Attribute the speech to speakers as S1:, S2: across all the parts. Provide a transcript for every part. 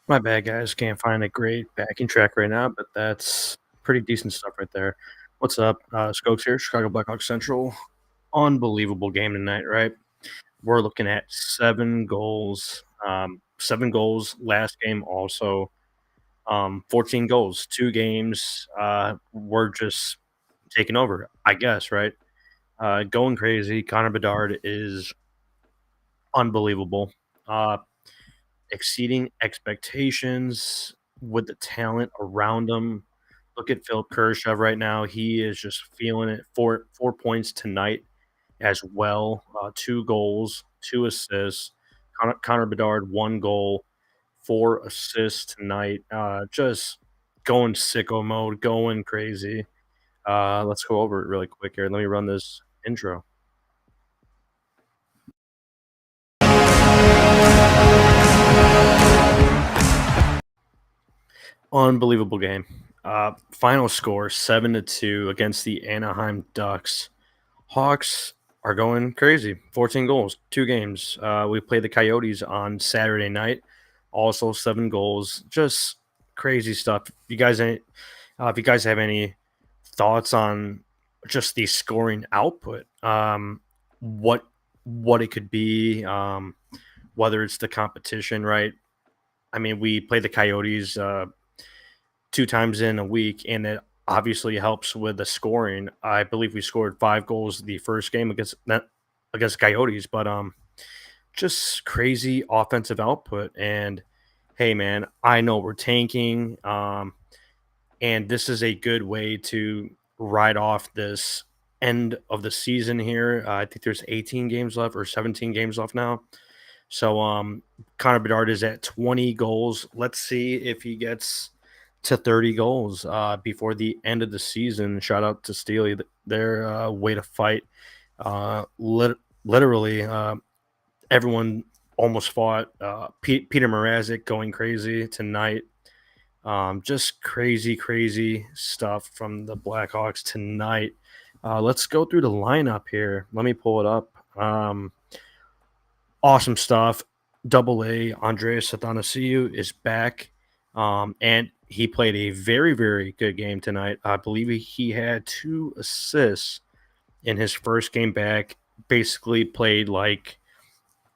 S1: My bad, guys. Can't find a great backing track right now, but that's pretty decent stuff right there. What's up? Skoks here, Chicago Blackhawks Central. Unbelievable game tonight, right? We're looking at 7 goals. 7 goals last game, also 14 goals, 2 games. We're just taking over, I guess, right? Going crazy. Connor Bedard is unbelievable. Uh, Exceeding expectations with the talent around him. Look at Phil Kershaw right now. He is just feeling it. Four points tonight as well. 2 goals, 2 assists. Connor Bedard, 1 goal, 4 assists tonight. Just going sicko mode, going crazy. Let's go over it really quick here. Let me run this intro. Unbelievable game. Final score 7-2 against the Anaheim Ducks. Hawks are going crazy. 14 goals, 2 games. We played the Coyotes on Saturday night. Also 7 goals. Just crazy stuff. If you guys have any thoughts on just the scoring output, what what it could be, whether it's the competition, right? I mean, we play the Coyotes 2 times in a week, and it obviously helps with the scoring. I believe we scored 5 goals the first game against Coyotes, but just crazy offensive output. And hey, man, I know we're tanking, and this is a good way to ride off this end of the season here. I think there's 18 games left or 17 games left now. So Connor Bedard is at 20 goals. Let's see if he gets to 30 goals before the end of the season. Shout out to Steely, their way to fight. Literally, everyone almost fought. Peter Mrazek going crazy tonight. Just crazy, crazy stuff from the Blackhawks tonight. Let's go through the lineup here. Let me pull it up. Awesome stuff. Double A Andreas Athanasiou is back, and he played a very, very good game tonight. I believe he had 2 assists in his first game back. Basically, played like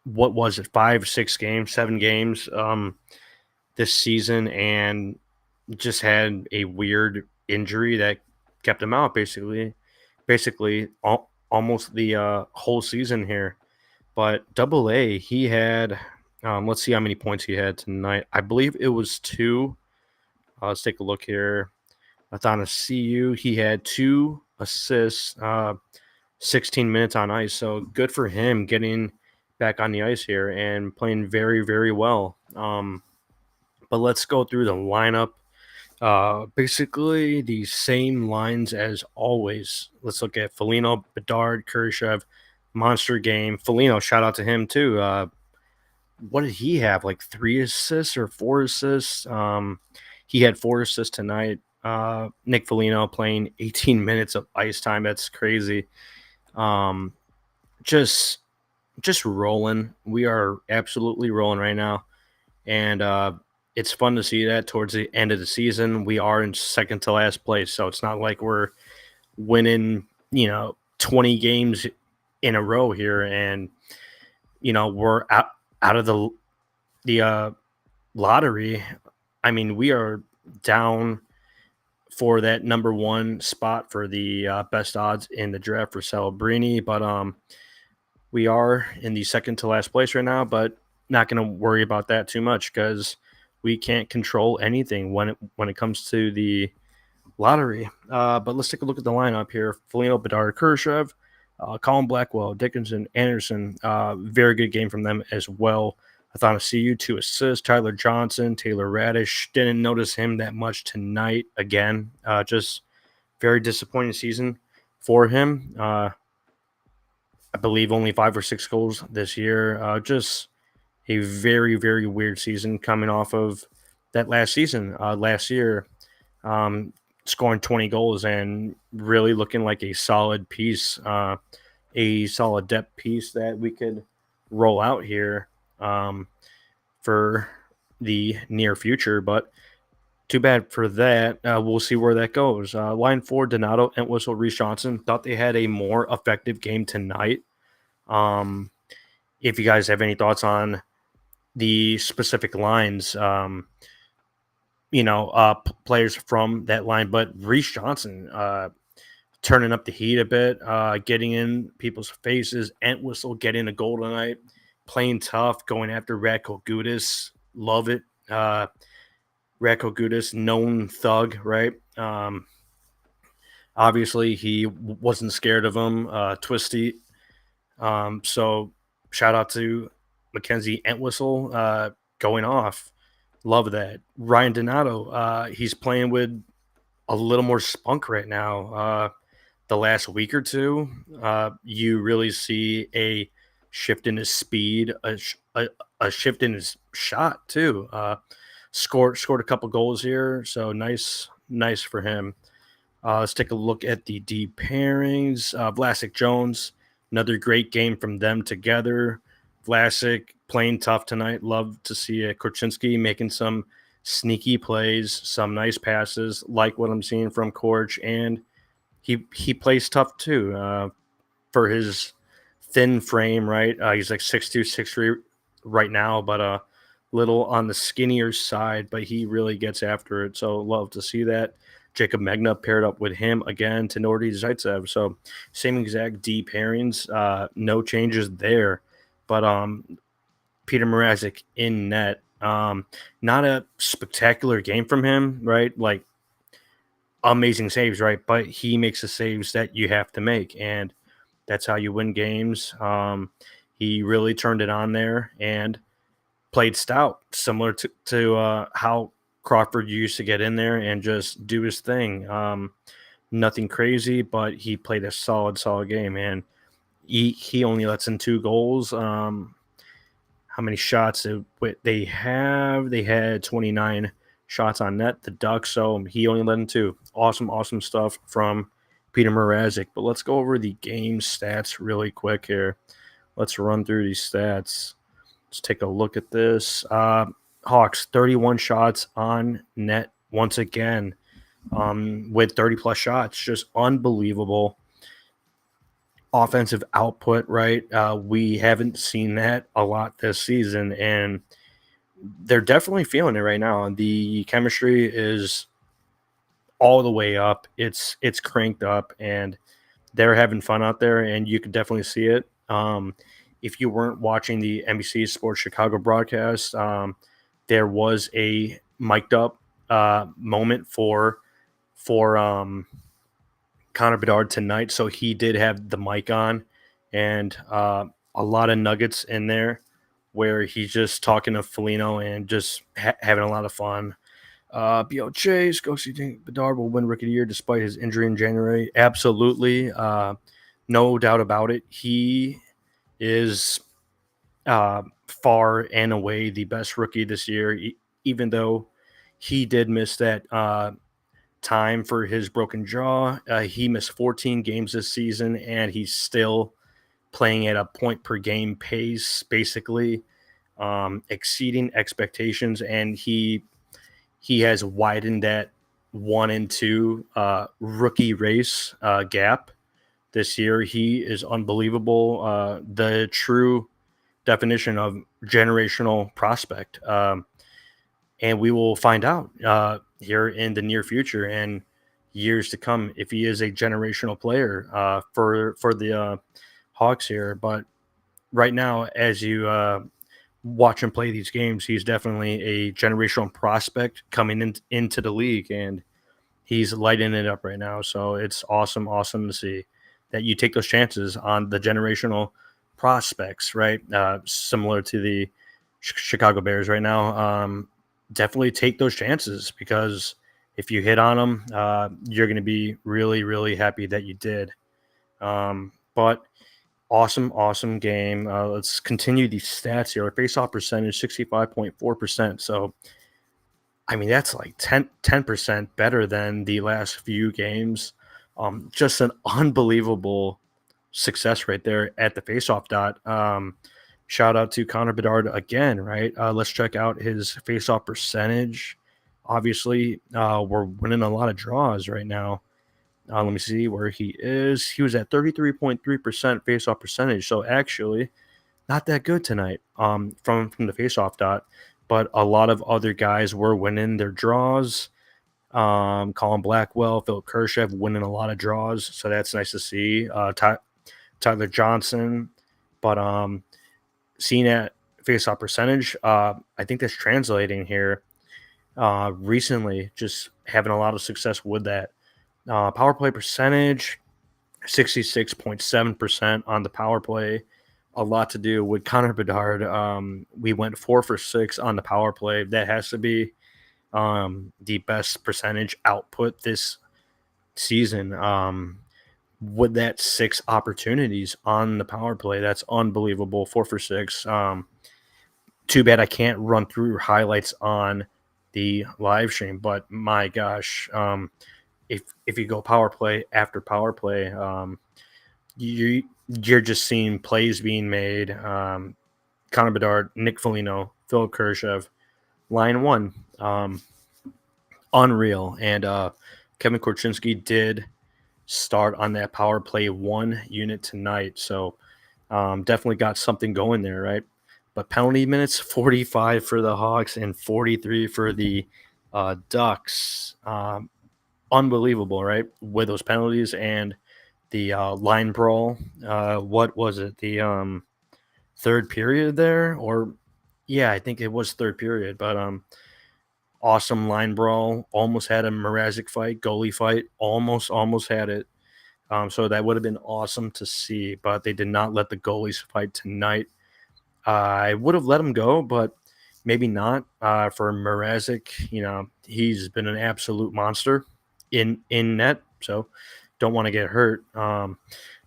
S1: what was it, 5, 6 games, 7 games this season, and just had a weird injury that kept him out. Almost the whole season here. But Double A, he had, let's see how many points he had tonight. I believe it was 2. Let's take a look here. Athanasiou, he had 2 assists, 16 minutes on ice. So good for him getting back on the ice here and playing very, very well. But let's go through the lineup. Basically the same lines as always. Let's look at Foligno, Bedard, Khrushchev, monster game. Foligno, shout out to him too. What did he have? Like 3 assists or 4 assists? He had 4 assists tonight. Nick Foligno playing 18 minutes of ice time. That's crazy. Um, just just rolling. We are absolutely rolling right now. And it's fun to see that towards the end of the season. We are in second to last place. So it's not like we're winning, 20 games in a row here. And, we're out of the lottery. I mean, we are down for that number one spot for the best odds in the draft for Celebrini, but we are in the second to last place right now. But not going to worry about that too much because we can't control anything when it comes to the lottery. But let's take a look at the lineup here: Foligno, Bedard, Khrushchev, Colin Blackwell, Dickinson, Anderson. Very good game from them as well. Athanasiou, 2 assists. Tyler Johnson, Taylor Radish. Didn't notice him that much tonight. Again, just very disappointing season for him. I believe only 5 or 6 goals this year. Just a very, very weird season coming off of that last season. Last year, scoring 20 goals and really looking like a solid piece, a solid depth piece that we could roll out here for the near future, but too bad for that. We'll see where that goes. Line four, Donato, Entwistle, Reese Johnson. Thought they had a more effective game tonight. Um, if you guys have any thoughts on the specific lines, players from that line, but Reese Johnson turning up the heat a bit, getting in people's faces. Entwistle getting a goal tonight, playing tough, going after Radko Gudas. Love it. Radko Gudas, known thug, right? Obviously, he wasn't scared of him. Twisty. So shout out to Mackenzie Entwistle going off. Love that. Ryan Donato, he's playing with a little more spunk right now. The last week or two, you really see a shift in his speed, a shift in his shot too. Scored a couple goals here, so nice for him. Let's take a look at the D pairings. Vlasic Jones, another great game from them together. Vlasic playing tough tonight. Love to see Korchinski making some sneaky plays, some nice passes, like what I'm seeing from Korch, and he plays tough too for his thin frame. Right, he's like 6'2", 6'3" right now, but little on the skinnier side. But he really gets after it. So love to see that. Jacob Megna paired up with him again to Nordy Zaitsev. So same exact D pairings, no changes there. But Peter Mrazek in net. Not a spectacular game from him, right? Like amazing saves, right? But he makes the saves that you have to make, and that's how you win games. He really turned it on there and played stout, similar to how Crawford used to get in there and just do his thing. Nothing crazy, but he played a solid game, and he only lets in 2 goals. How many shots they have? They had 29 shots on net, the Ducks, so he only let in 2. Awesome stuff from Peter Mrazek. But let's go over the game stats really quick here. Let's run through these stats. Let's take a look at this. Hawks, 31 shots on net once again, with 30-plus shots. Just unbelievable offensive output, right? We haven't seen that a lot this season, and they're definitely feeling it right now. The chemistry is all the way up. It's cranked up, and they're having fun out there, and you can definitely see it. If you weren't watching the NBC Sports Chicago broadcast, there was a mic'd up moment for Connor Bedard tonight, so he did have the mic on, and a lot of nuggets in there where he's just talking to Foligno and just having a lot of fun. BOJ, Skoks, you think Bedard will win Rookie of the Year despite his injury in January? Absolutely. No doubt about it. He is far and away the best rookie this year, even though he did miss that time for his broken jaw. He missed 14 games this season, and he's still playing at a point per game pace, basically exceeding expectations, and he has widened that 1 and 2 rookie race gap this year. He is unbelievable. The true definition of generational prospect. And we will find out here in the near future and years to come if he is a generational player for the Hawks here. But right now, as you watch him play these games, he's definitely a generational prospect coming into the league, and he's lighting it up right now. So it's awesome to see that you take those chances on the generational prospects, right? Similar to the Chicago Bears right now. Definitely take those chances, because if you hit on them, you're going to be really happy that you did. But awesome game. Let's continue these stats here. Our face-off percentage, 65.4%. So, I mean, that's like 10% better than the last few games. Just an unbelievable success right there at the face-off dot. shout out to Connor Bedard again, right? Let's check out his faceoff percentage. Obviously, we're winning a lot of draws right now. Let me see where he is. He was at 33.3% faceoff percentage. So actually, not that good tonight from the faceoff dot. But a lot of other guys were winning their draws. Colin Blackwell, Philip Kershev winning a lot of draws. So that's nice to see. Tyler Johnson. But seeing at faceoff percentage, I think that's translating here recently, just having a lot of success with that. Power play percentage, 66.7% on the power play. A lot to do with Connor Bedard. We went 4 for 6 on the power play. That has to be the best percentage output this season. With that 6 opportunities on the power play, that's unbelievable. 4 for 6. Too bad I can't run through highlights on the live stream, but my gosh, if you go power play after power play, you're just seeing plays being made. Connor Bedard, Nick Foligno, Phil Kershev, line one, unreal. And Kevin Korchinski did start on that power play 1 unit tonight, so definitely got something going there, right? But penalty minutes, 45 for the Hawks and 43 for the Ducks. Unbelievable, right? With those penalties and the line brawl. What was it? The third period there? Or, yeah, I think it was third period. But awesome line brawl. Almost had a Mrazek fight, goalie fight. Almost had it. So that would have been awesome to see. But they did not let the goalies fight tonight. I would have let him go, but maybe not. For Mrazek, he's been an absolute monster in net, so don't want to get hurt. But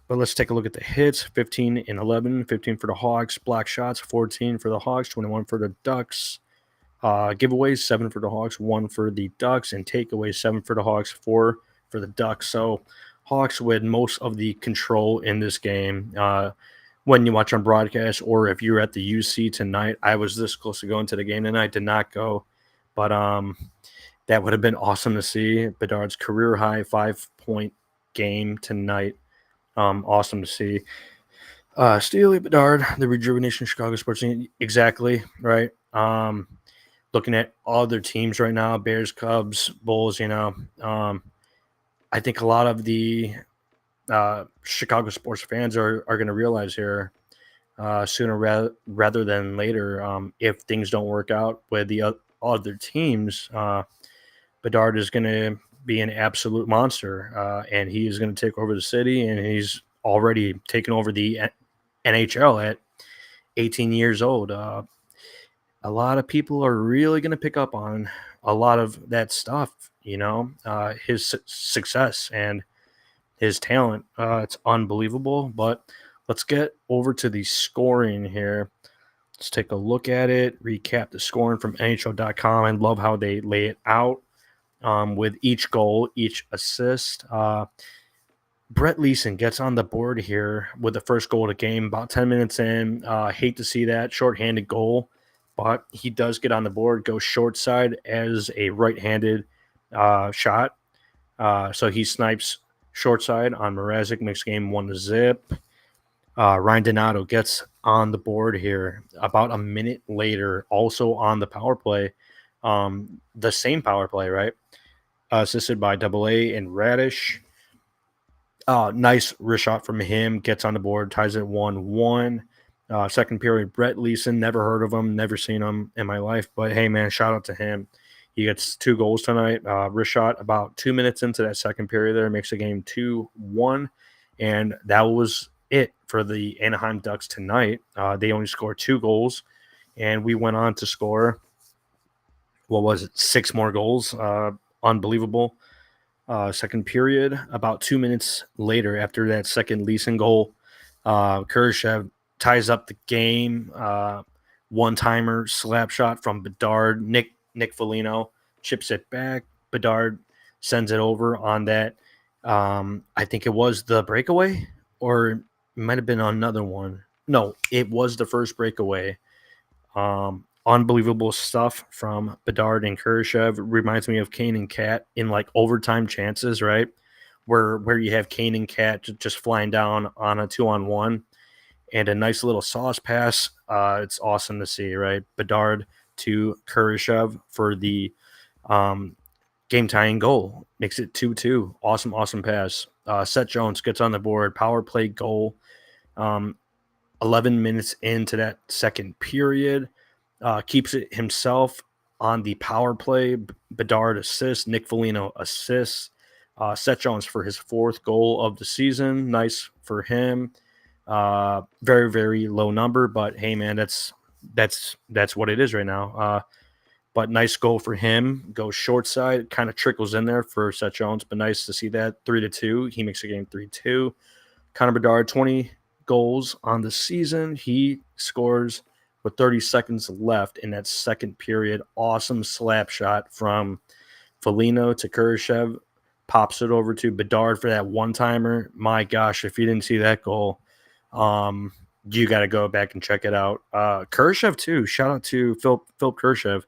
S1: let's take a look at the hits: 15 and 11, 15 for the Hawks. Block shots, 14 for the Hawks, 21 for the Ducks. Giveaways, 7 for the Hawks, 1 for the Ducks, and takeaways, 7 for the Hawks, 4 for the Ducks. So Hawks with most of the control in this game. When you watch on broadcast, or if you're at the UC tonight, I was this close to going to the game tonight, did not go, but that would have been awesome to see. Bedard's career high 5-point game tonight. Awesome to see. Steely Bedard, the rejuvenation Chicago sports team, exactly right. Looking at other teams right now, Bears, Cubs, Bulls. I think a lot of the Chicago sports fans are going to realize here sooner rather than later, if things don't work out with the other teams, Bedard is going to be an absolute monster, and he is going to take over the city, and he's already taken over the NHL at 18 years old. A lot of people are really going to pick up on a lot of that stuff, his success and his talent. It's unbelievable. But let's get over to the scoring here. Let's take a look at it, recap the scoring from NHL.com. I love how they lay it out with each goal, each assist. Brett Leeson gets on the board here with the first goal of the game, about 10 minutes in. Hate to see that shorthanded goal, but he does get on the board, goes short side as a right-handed shot. So he snipes short side on Mrazek, makes game 1-0. Ryan Donato gets on the board here about a minute later, also on the power play. The same power play, right? Assisted by AA and Radish. Nice wrist shot from him, gets on the board, ties it 1-1. Second period, Brett Leeson, never heard of him, never seen him in my life, but hey, man, shout out to him. He gets 2 goals tonight. Wrist shot about 2 minutes into that second period there, makes the game 2-1, and that was it for the Anaheim Ducks tonight. They only scored 2 goals, and we went on to score, 6 more goals. Unbelievable. Second period, about 2 minutes later after that second Leeson goal, Kershev ties up the game. One-timer slap shot from Bedard. Nick Foligno chips it back. Bedard sends it over on that. I think it was the breakaway, or it might have been another one. No, it was the first breakaway. Unbelievable stuff from Bedard and Khrushchev. Reminds me of Kane and Cat in like overtime chances, right? Where you have Kane and Cat just flying down on a 2-on-1 and a nice little sauce pass. It's awesome to see, right? Bedard to Khrushchev for the um, game tying goal. Makes it 2-2. Awesome, awesome pass. Seth Jones gets on the board. Power play goal. Um, 11 minutes into that second period. Keeps it himself on the power play. Bedard assists. Nick Foligno assists. Seth Jones for his fourth goal of the season. Nice for him. Very, very low number, but hey, man, that's what it is right now. But nice goal for him. Goes short side, kind of trickles in there for Seth Jones, but nice to see that 3-2. He makes the game 3-2. Connor Bedard, 20 goals on the season. He scores with 30 seconds left in that second period. Awesome slap shot from Foligno to Khrushchev. Pops it over to Bedard for that one-timer. My gosh, if you didn't see that goal, you got to go back and check it out. Khrushchev, too. Shout out to Philip Khrushchev.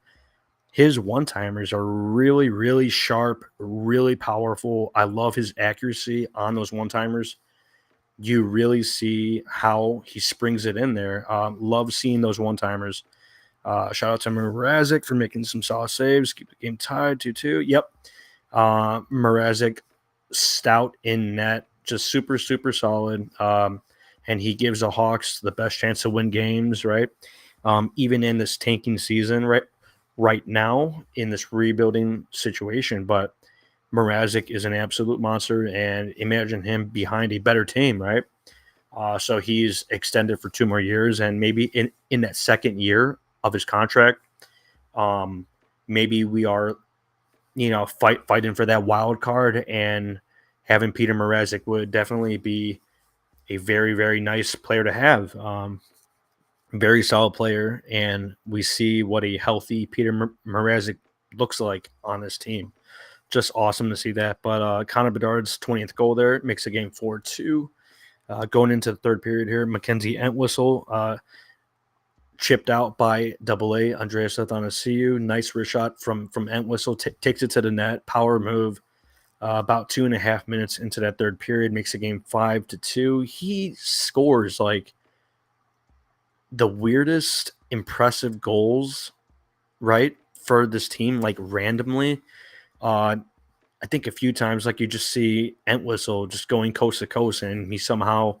S1: His one-timers are really, really sharp, really powerful. I love his accuracy on those one-timers. You really see how he springs it in there. Love seeing those one-timers. Shout out to Mrazek for making some solid saves. Keep the game tied 2-2. Yep. Mrazek, stout in net, just super, super solid. And he gives the Hawks the best chance to win games, right? Even in this tanking season, right now in this rebuilding situation. But Mrazek is an absolute monster, and imagine him behind a better team, right? So he's extended for 2 more years, and maybe in that second year of his contract, maybe we are, fighting for that wild card, and having Peter Mrazek would definitely be a very, very nice player to have. Very solid player, and we see what a healthy Peter Mrazek looks like on this team. Just awesome to see that. But Connor Bedard's 20th goal there makes the game 4-2. Going into the third period here, Mackenzie Entwistle chipped out by AA Andreas Athanasiou. Nice wrist shot from Entwistle. Takes it to the net. Power move. About 2.5 minutes into that third period, makes the game 5-2. He scores like the weirdest impressive goals, right, for this team, like randomly. I think a few times, like you just see Entwistle just going coast to coast, and he somehow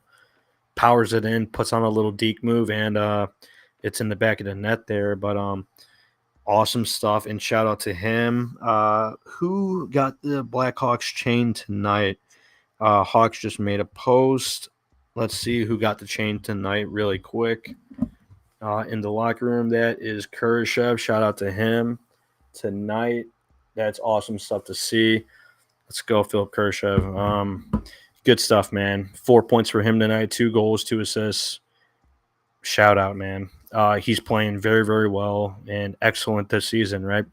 S1: powers it in, puts on a little deke move, and it's in the back of the net there. But awesome stuff, and shout out to him. Who got the Blackhawks chain tonight? Hawks just made a post. Let's see who got the chain tonight really quick. In the locker room, that is Khrushchev. Shout out to him tonight. That's awesome stuff to see. Let's go, Philip Khrushchev. Good stuff, man. 4 points for him tonight. 2 goals, 2 assists. Shout out, man. He's playing very, very well and excellent this season, right?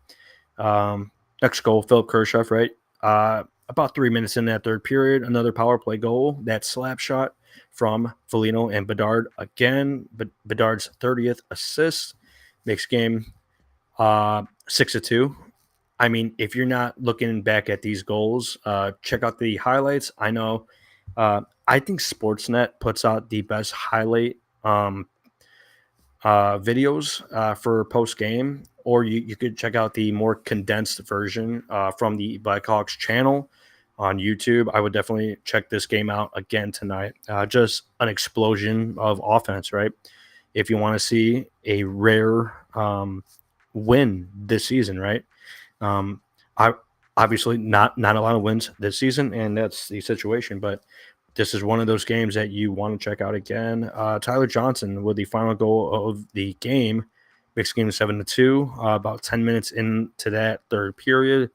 S1: Next goal, Philip Khrushchev, right? About 3 minutes in that third period, another power play goal. That slap shot from Foligno and Bedard again. Bedard's 30th assist makes game 6-2. I mean, if you're not looking back at these goals, check out the highlights. I know. I think Sportsnet puts out the best highlight videos for post game, or you could check out the more condensed version from the Blackhawks channel on YouTube. I would definitely check this game out again tonight. Just an explosion of offense, right? If you want to see a rare win this season, right? I obviously not a lot of wins this season, and that's the situation. But this is one of those games that you want to check out again. Tyler Johnson with the final goal of the game makes game 7-2. About 10 minutes into that third period,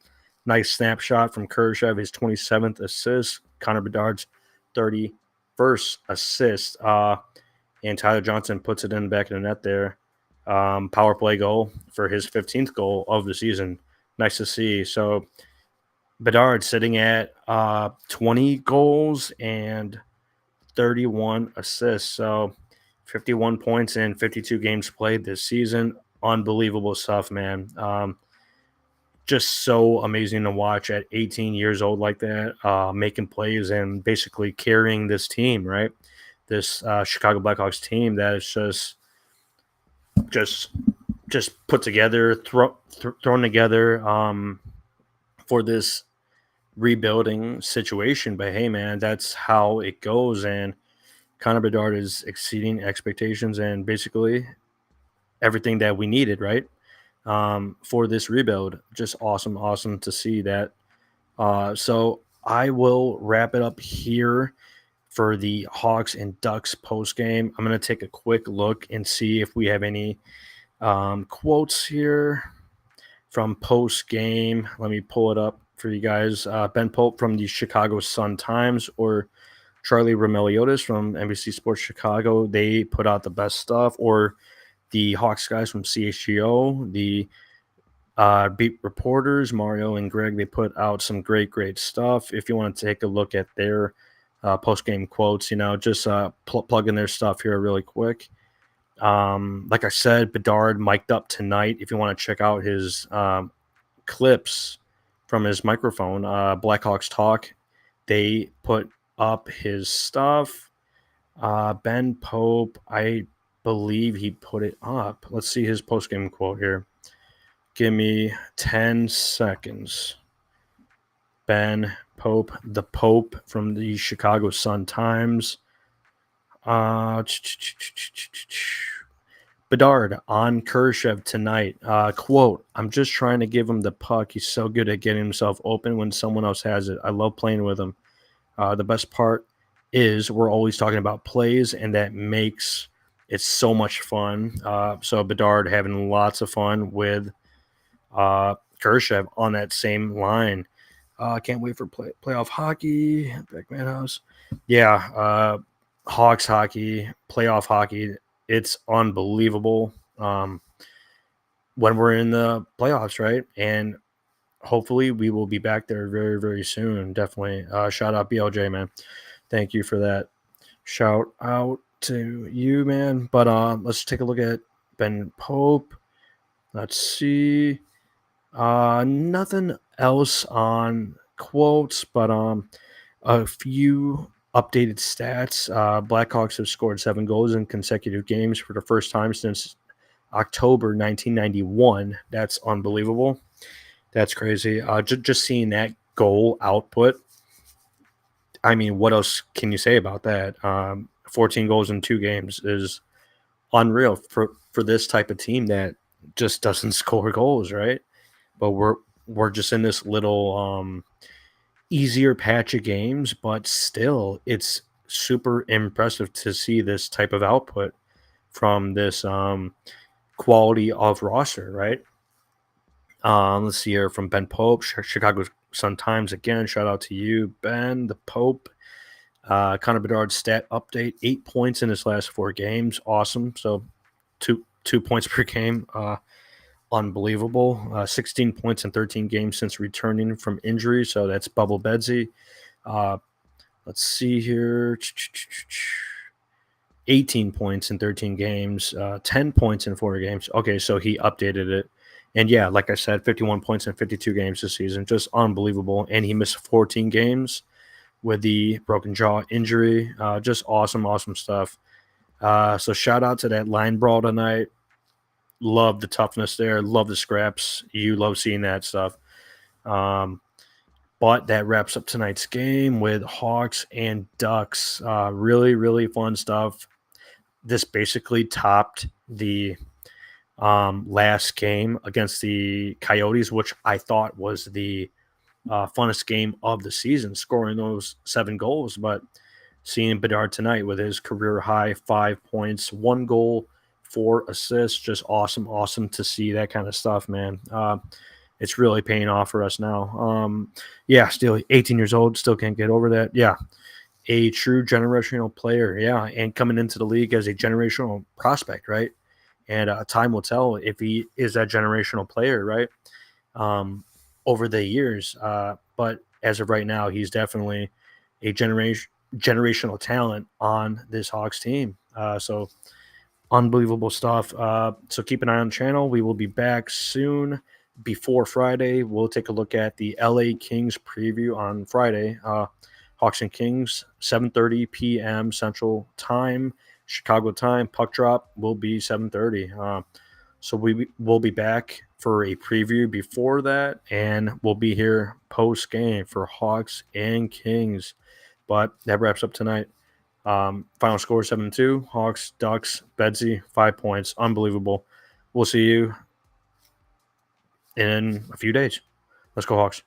S1: nice snapshot from Khrushchev, his 27th assist. Connor Bedard's 31st assist, and Tyler Johnson puts it in the back of the net there. Power play goal for his 15th goal of the season. Nice to see. So Bedard sitting at 20 goals and 31 assists. So 51 points in 52 games played this season. Unbelievable stuff, man. Just so amazing to watch at 18 years old like that, making plays and basically carrying this team, right? This Chicago Blackhawks team that is just put together, thrown together for this rebuilding situation. But hey, man, that's how it goes. And Connor Bedard is exceeding expectations and basically everything that we needed, right? For this rebuild. Just awesome to see that. So I will wrap it up here for the Hawks and Ducks post game. I'm going to take a quick look and see if we have any quotes here from post game. Let me pull it up for you guys. Ben Pope from the Chicago Sun-Times or Charlie Romeliotis from NBC Sports Chicago. They put out the best stuff. Or the Hawks guys from CHGO, the beat reporters, Mario and Greg, they put out some great stuff. If you want to take a look at their post-game quotes, just plug in their stuff here really quick. Like I said, Bedard mic'd up tonight. If you want to check out his clips from his microphone, Blackhawks Talk, they put up his stuff. Ben Pope, I believe he put it up. Let's see his post-game quote here. Give me 10 seconds. Ben Pope, the Pope from the Chicago Sun-Times. Bedard on Khrushchev tonight. Quote, I'm just trying to give him the puck. He's so good at getting himself open when someone else has it. I love playing with him. The best part is we're always talking about plays, and that makes it so much fun. So Bedard having lots of fun with Khrushchev on that same line. Can't wait for playoff hockey. Backman House. Yeah, Hawks hockey, playoff hockey. It's unbelievable when we're in the playoffs, right? And hopefully we will be back there very soon. Definitely. Shout out BLJ, man. Thank you for that. Shout out to you, man. But let's take a look at Ben Pope. Let's see. Nothing else on quotes, but a few updated stats. Blackhawks have scored 7 goals in consecutive games for the first time since October 1991. That's unbelievable. That's crazy. Just seeing that goal output. I mean, what else can you say about that? 14 goals in 2 games is unreal for this type of team that just doesn't score goals, right? But we're just in this little easier patch of games, but still, it's super impressive to see this type of output from this quality of roster, right? Let's see here from Ben Pope, Chicago Sun-Times again. Shout out to you, Ben, the Pope. Connor Bedard stat update: 8 points in his last 4 games. Awesome. So two points per game. Unbelievable. 16 points in 13 games since returning from injury. So that's Bubble Bedsy. Let's see here. 18 points in 13 games. 10 points in 4 games. Okay, so he updated it. And yeah, like I said, 51 points in 52 games this season. Just unbelievable. And he missed 14 games with the broken jaw injury. Just awesome stuff. So shout out to that line brawl tonight. Love the toughness there. Love the scraps. You love seeing that stuff. But that wraps up tonight's game with Hawks and Ducks. Really fun stuff. This basically topped the last game against the Coyotes, which I thought was the funnest game of the season, scoring those 7 goals. But seeing Bedard tonight with his career high 5 points, 1 goal, 4 assists, just awesome to see that kind of stuff, man. It's really paying off for us now. Yeah, still 18 years old, still can't get over that. Yeah, a true generational player. Yeah, and coming into the league as a generational prospect, right? And time will tell if he is that generational player, right? Over the years. But as of right now, he's definitely a generational talent on this Hawks team. So Unbelievable stuff. So keep an eye on the channel. We will be back soon before Friday. We'll take a look at the LA Kings preview on Friday. Hawks and Kings, 7:30 p.m. Central Time, Chicago time. Puck drop will be 7:30. So we will be back for a preview before that, and we'll be here post game for Hawks and Kings. But that wraps up tonight. Final score 7-2. Hawks, Ducks, Bedsy, 5 points. Unbelievable. We'll see you in a few days. Let's go, Hawks.